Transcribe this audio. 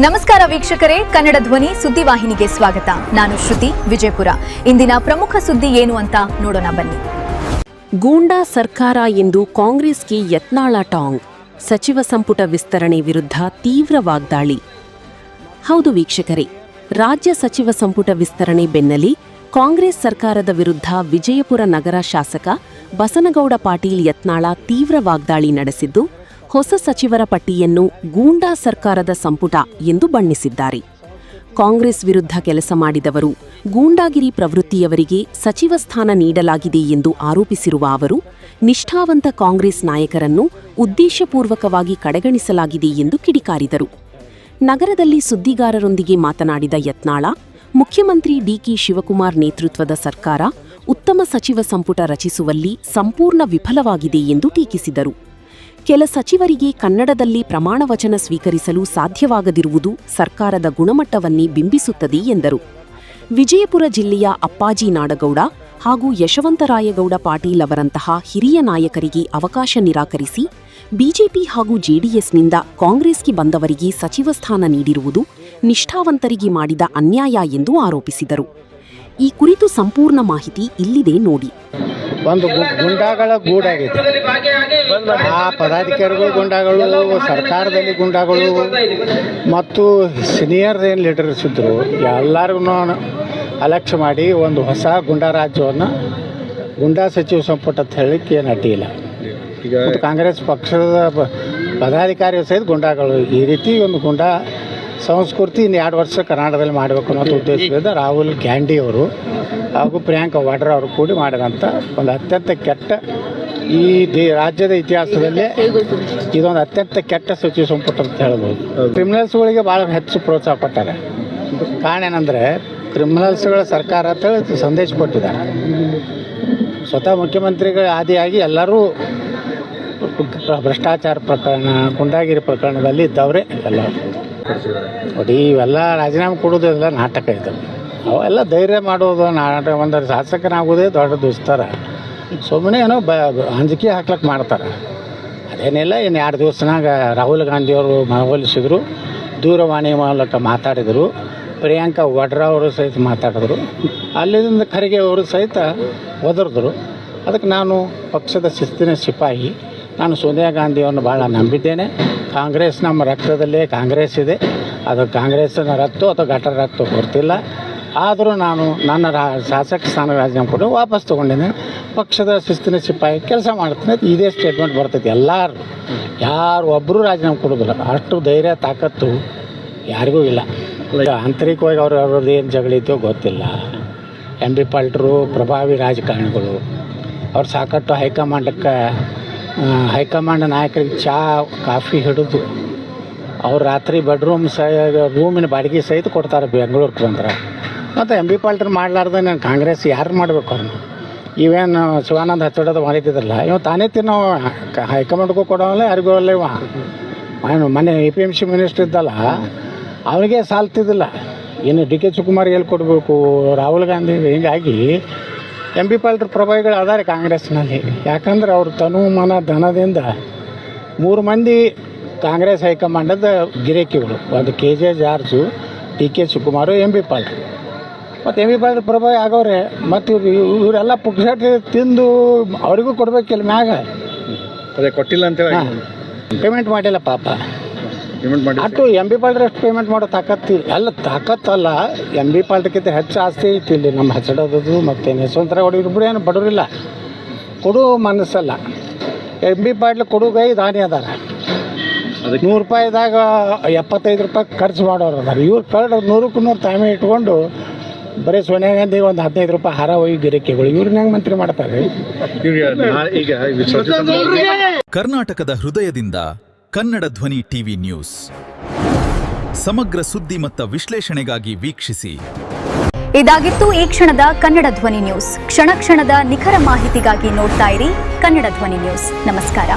ನಮಸ್ಕಾರ ವೀಕ್ಷಕರೇ, ಕನ್ನಡ ಧ್ವನಿ ಸುದ್ದಿವಾಹಿನಿಗೆ ಸ್ವಾಗತ. ನಾನು ಶ್ರುತಿ, ವಿಜಯಪುರ. ಇಂದಿನ ಪ್ರಮುಖ ಸುದ್ದಿ ಏನು ಅಂತ ನೋಡೋಣ ಬನ್ನಿ. ಗೂಂಡಾ ಸರ್ಕಾರ ಎಂದು ಕಾಂಗ್ರೆಸ್ಗೆ ಯತ್ನಾಳ ಟಾಂಗ್. ಸಚಿವ ಸಂಪುಟ ವಿಸ್ತರಣೆ ವಿರುದ್ಧ ತೀವ್ರ ವಾಗ್ದಾಳಿ. ಹೌದು ವೀಕ್ಷಕರೇ, ರಾಜ್ಯ ಸಚಿವ ಸಂಪುಟ ವಿಸ್ತರಣೆ ಬೆನ್ನಲ್ಲೇ ಕಾಂಗ್ರೆಸ್ ಸರ್ಕಾರದ ವಿರುದ್ಧ ವಿಜಯಪುರ ನಗರ ಶಾಸಕ ಬಸನಗೌಡ ಪಾಟೀಲ್ ಯತ್ನಾಳ ತೀವ್ರ ವಾಗ್ದಾಳಿ ನಡೆಸಿದ್ದು, ಹೊಸ ಸಚಿವರ ಪಟ್ಟಿಯನ್ನು ಗೂಂಡಾ ಸರ್ಕಾರದ ಸಂಪುಟ ಎಂದು ಬಣ್ಣಿಸಿದ್ದಾರೆ. ಕಾಂಗ್ರೆಸ್ ವಿರುದ್ಧ ಕೆಲಸ ಮಾಡಿದವರು, ಗೂಂಡಾಗಿರಿ ಪ್ರವೃತ್ತಿಯವರಿಗೆ ಸಚಿವ ಸ್ಥಾನ ನೀಡಲಾಗಿದೆ ಎಂದು ಆರೋಪಿಸಿರುವ ಅವರು, ನಿಷ್ಠಾವಂತ ಕಾಂಗ್ರೆಸ್ ನಾಯಕರನ್ನು ಉದ್ದೇಶಪೂರ್ವಕವಾಗಿ ಕಡೆಗಣಿಸಲಾಗಿದೆ ಎಂದು ಕಿಡಿಕಾರಿದರು. ನಗರದಲ್ಲಿ ಸುದ್ದಿಗಾರರೊಂದಿಗೆ ಮಾತನಾಡಿದ ಯತ್ನಾಳ, ಮುಖ್ಯಮಂತ್ರಿ ಡಿಕೆ ಶಿವಕುಮಾರ್ ನೇತೃತ್ವದ ಸರ್ಕಾರ ಉತ್ತಮ ಸಚಿವ ಸಂಪುಟ ರಚಿಸುವಲ್ಲಿ ಸಂಪೂರ್ಣ ವಿಫಲವಾಗಿದೆ ಎಂದು ಟೀಕಿಸಿದರು. ಕೆಲ ಸಚಿವರಿಗೆ ಕನ್ನಡದಲ್ಲಿ ಪ್ರಮಾಣವಚನ ಸ್ವೀಕರಿಸಲು ಸಾಧ್ಯವಾಗದಿರುವುದು ಸರ್ಕಾರದ ಗುಣಮಟ್ಟವನ್ನೇ ಬಿಂಬಿಸುತ್ತದೆ ಎಂದರು. ವಿಜಯಪುರ ಜಿಲ್ಲೆಯ ಅಪ್ಪಾಜಿ ನಾಡಗೌಡ ಹಾಗೂ ಯಶವಂತರಾಯಗೌಡ ಪಾಟೀಲ್ ಅವರಂತಹ ಹಿರಿಯ ನಾಯಕರಿಗೆ ಅವಕಾಶ ನಿರಾಕರಿಸಿ ಬಿಜೆಪಿ ಹಾಗೂ ಜೆಡಿಎಸ್ನಿಂದ ಕಾಂಗ್ರೆಸ್ಗೆ ಬಂದವರಿಗೆ ಸಚಿವ ಸ್ಥಾನ ನೀಡಿರುವುದು ನಿಷ್ಠಾವಂತರಿಗೆ ಮಾಡಿದ ಅನ್ಯಾಯ ಎಂದು ಆರೋಪಿಸಿದರು. ಈ ಕುರಿತು ಸಂಪೂರ್ಣ ಮಾಹಿತಿ ಇಲ್ಲಿದೆ ನೋಡಿ. ಒಂದು ಗುಂಡಾಗಳ ಗೂಡಾಗಿದೆ. ಆ ಪದಾಧಿಕಾರಿಗಳು ಗುಂಡಾಗಳು, ಸರ್ಕಾರದಲ್ಲಿ ಗುಂಡಾಗಳು ಮತ್ತು ಸೀನಿಯರ್ ಏನು ಲೀಡರ್ಸ್ ಇದ್ದರು ಎಲ್ಲರಿಗೂ ಅಲಕ್ಷ್ಯ ಮಾಡಿ ಒಂದು ಹೊಸ ಗುಂಡಾ ರಾಜ್ಯವನ್ನು ಗುಂಡಾ ಸಚಿವ ಸಂಪುಟ ಅಂತ ಹೇಳಲಿಕ್ಕೆ ಏನು ಅಡ್ಡಿಯಿಲ್ಲ. ಮತ್ತು ಕಾಂಗ್ರೆಸ್ ಪಕ್ಷದ ಪದಾಧಿಕಾರಿ ಸಹಿತ ಗುಂಡಾಗಳು ಈ ರೀತಿ ಒಂದು ಗುಂಡಾ ಸಂಸ್ಕೃತಿ ಇನ್ನು 2 ವರ್ಷ ಕರ್ನಾಟಕದಲ್ಲಿ ಮಾಡಬೇಕು ಅನ್ನೋ ಉದ್ದೇಶದಿಂದ ರಾಹುಲ್ ಗಾಂಧಿ ಅವರು ಹಾಗೂ ಪ್ರಿಯಾಂಕಾ ವಾಡ್ರಾ ಅವರು ಕೂಡಿ ಮಾಡಿದಂಥ ಒಂದು ಅತ್ಯಂತ ಕೆಟ್ಟ, ಈ ರಾಜ್ಯದ ಇತಿಹಾಸದಲ್ಲೇ ಇದೊಂದು ಅತ್ಯಂತ ಕೆಟ್ಟ ಸಚಿವ ಸಂಪುಟ ಅಂತ ಹೇಳ್ಬೋದು. ಕ್ರಿಮಿನಲ್ಸ್ಗಳಿಗೆ ಭಾಳ ಹೆಚ್ಚು ಪ್ರೋತ್ಸಾಹ ಕೊಟ್ಟಾರೆ. ಕಾರಣ ಏನಂದರೆ, ಕ್ರಿಮಿನಲ್ಸ್ಗಳ ಸರ್ಕಾರ ಅಂತೇಳಿ ಸಂದೇಶ ಕೊಟ್ಟಿದ್ದಾರೆ. ಸ್ವತಃ ಮುಖ್ಯಮಂತ್ರಿಗಳ ಆದಿಯಾಗಿ ಎಲ್ಲರೂ ಭ್ರಷ್ಟಾಚಾರ ಪ್ರಕರಣ, ಗುಂಡಾಗಿರಿ ಪ್ರಕರಣದಲ್ಲಿ ಇದ್ದವರೇ ಎಲ್ಲ ನೋಡಿ. ಇವೆಲ್ಲ ರಾಜೀನಾಮೆ ಕೊಡೋದೆಲ್ಲ ನಾಟಕ ಇದೆ. ಅವೆಲ್ಲ ಧೈರ್ಯ ಮಾಡೋದು ನಾಟಕ. ಒಂದು ಶಾಸಕನಾಗೋದೇ ದೊಡ್ಡ ದುಸ್ತರ. ಸುಮ್ಮನೆ ಏನೋ ಅಂಜಿಕೆ ಹಾಕ್ಲಿಕ್ಕೆ ಮಾಡ್ತಾರೆ. ಅದೇನಿಲ್ಲ. ಇನ್ನು 2 ದಿವಸನಾಗ ರಾಹುಲ್ ಗಾಂಧಿಯವರು ಮನವೊಲಿಸಿದ್ರು, ದೂರವಾಣಿ ಮೂಲಕ ಮಾತಾಡಿದರು. ಪ್ರಿಯಾಂಕಾ ವಾಡ್ರಾ ಅವರು ಸಹಿತ ಮಾತಾಡಿದ್ರು. ಅಲ್ಲಿಂದ ಖರ್ಗೆ ಅವರು ಸಹಿತ ಒದರಿದ್ರು. ಅದಕ್ಕೆ ನಾನು ಪಕ್ಷದ ಶಿಸ್ತಿನ ಸಿಪಾಯಿ. ನಾನು ಸೋನಿಯಾ ಗಾಂಧಿಯನ್ನು ಭಾಳ ನಂಬಿದ್ದೇನೆ. ಕಾಂಗ್ರೆಸ್ ನಮ್ಮ ರಕ್ತದಲ್ಲೇ ಕಾಂಗ್ರೆಸ್ ಇದೆ. ಅದು ಕಾಂಗ್ರೆಸ್ಸಿನ ರಕ್ತ ಅಥವಾ ಘಟರ ರಕ್ತ ಗೊತ್ತಿಲ್ಲ. ಆದರೂ ನಾನು ನನ್ನ ಶಾಸಕ ಸ್ಥಾನ ರಾಜೀನಾಮೆ ಕೊಟ್ಟು ವಾಪಸ್ ತೊಗೊಂಡಿದ್ದೇನೆ. ಪಕ್ಷದ ಶಿಸ್ತಿನ ಸಿಪಾಯಿ ಕೆಲಸ ಮಾಡ್ತೀನಿ. ಇದೇ ಸ್ಟೇಟ್ಮೆಂಟ್ ಬರ್ತೈತಿ. ಯಾರು ಒಬ್ಬರು ರಾಜೀನಾಮೆ ಕೊಡೋದಿಲ್ಲ. ಅಷ್ಟು ಧೈರ್ಯ ತಾಕತ್ತು ಯಾರಿಗೂ ಇಲ್ಲ. ಆಂತರಿಕವಾಗಿ ಅವ್ರದ್ದು ಏನು ಜಗಳಿದ್ದೋ ಗೊತ್ತಿಲ್ಲ. MP ಪಾಲ್ಟ್ರು ಪ್ರಭಾವಿ ರಾಜಕಾರಣಿಗಳು. ಅವ್ರು ಸಾಕಷ್ಟು ಹೈಕಮಾಂಡ್ ನಾಯಕರಿಗೆ ಕಾಫಿ ಹಿಡಿದು ಅವ್ರು ರಾತ್ರಿ ರೂಮಿನ ಬಾಡಿಗೆ ಸಹಿತ ಕೊಡ್ತಾರೆ ಬೆಂಗಳೂರಿಗೆ ಬಂದ್ರೆ. ಮತ್ತು MP ಪಾಲ್ಟ್ರು ಮಾಡಲಾರ್ದೆ ನಾನು ಕಾಂಗ್ರೆಸ್ ಯಾರು ಮಾಡಬೇಕು? ಅವ್ರನ್ನ ಇವೇನು ಶಿವಾನಂದ ಹಚ್ಚೋಡೋದು ಮಾಡಿದ್ದಿದ್ರಲ್ಲ, ಇವ ತಾನೇ ತಿನ್ನೋ ಹೈಕಮಾಂಡ್ಗೂ ಕೊಡೋಲ್ಲ, ಯಾರಿಗೂ ಅಲ್ಲ. ಮೊನ್ನೆ APMC ಮಿನಿಸ್ಟರ್ ಇದ್ದಲ್ಲ, ಅವನಿಗೆ ಸಾಲ್ತಿದ್ದಿಲ್ಲ. ಇನ್ನು DK ಶಿವಕುಮಾರ್ ಎಲ್ಲಿ ಕೊಡಬೇಕು, ರಾಹುಲ್ ಗಾಂಧಿ. ಹೀಗಾಗಿ MP ಪಾಲ್ಟ್ರು ಪ್ರಭಾವಿಗಳು ಅದಾರೆ ಕಾಂಗ್ರೆಸ್ನಲ್ಲಿ. ಯಾಕಂದ್ರೆ ಅವ್ರ ತನು ಮನ ಧನದಿಂದ 3 ಮಂದಿ ಕಾಂಗ್ರೆಸ್ ಹೈಕಮಾಂಡದ ಗಿರೇಕಿಗಳು. ಒಂದು KJ George, DK Shivakumar, MP ಪಾಲ್ಟ್ರು. ಮತ್ತು MP ಪಾಲ್ಟ್ರು ಪ್ರಭಾವಿ ಆಗೋರೆ. ಮತ್ತು ಇವರೆಲ್ಲ ಪುಕ್ಸಟ್ಟೆ ತಿಂದು ಅವರಿಗೂ ಕೊಡಬೇಕಿಲ್ಲ ಮ್ಯಾಗ. ಅದೇ ಕೊಟ್ಟಿಲ್ಲ ಅಂತೇಳಿ ಪೇಮೆಂಟ್ ಮಾಡಿಲ್ಲ ಪಾಪ. ಅಷ್ಟು MP ಪಾಲ್ಟ್ರು ಅಷ್ಟು ಪೇಮೆಂಟ್ ಮಾಡೋ ತಾಕತ್ತಲ್ಲ. MP ಪಾಲ್ಟ್ರಕ್ಕಿಂತ ಹೆಚ್ಚು ಆಸ್ತಿ ಐತಿ ಇಲ್ಲಿ ನಮ್ಮ ಹಚ್ಚಡೋದು. ಮತ್ತು ಯಶವಂತರಾವ್ ಇಬ್ಬರು ಏನು ಬಡವರಿಲ್ಲ, ಕೊಡು ಮನಸ್ಸಲ್ಲ. MP ಪಾಲ್ಟ್ರು ಕೊಡುಗೈ ದಾನಿ ಅದಾರ. ₹100ದಾಗ 75 ರೂಪಾಯಿ ಖರ್ಚು ಮಾಡೋರು ಅದಾರ. ಇವ್ರು ಕಳೆದ 100ಕ್ಕೂ 100 ತಾಮೆ ಇಟ್ಕೊಂಡು ಬರೀ ಸೋನಿಯಾ ಗಾಂಧಿ ಒಂದು 15 ರೂಪಾಯಿ ಹಾರ ಹೋಗಿ ಗಿರಿಕೆಗಳು. ಇವ್ರನ್ನ ಹೆಂಗೆ ಮಂತ್ರಿ ಮಾಡ್ತಾರೆ? ಕರ್ನಾಟಕದ ಹೃದಯದಿಂದ ಕನ್ನಡ ಧ್ವನಿ ಟಿವಿ ನ್ಯೂಸ್. ಸಮಗ್ರ ಸುದ್ದಿ ಮತ್ತು ವಿಶ್ಲೇಷಣೆಗಾಗಿ ವೀಕ್ಷಿಸಿ. ಇದಾಗಿತ್ತು ಈ ಕ್ಷಣದ ಕನ್ನಡ ಧ್ವನಿ ನ್ಯೂಸ್. ಕ್ಷಣ ಕ್ಷಣದ ನಿಖರ ಮಾಹಿತಿಗಾಗಿ ನೋಡ್ತಾ ಇರಿ ಕನ್ನಡ ಧ್ವನಿ ನ್ಯೂಸ್. ನಮಸ್ಕಾರ.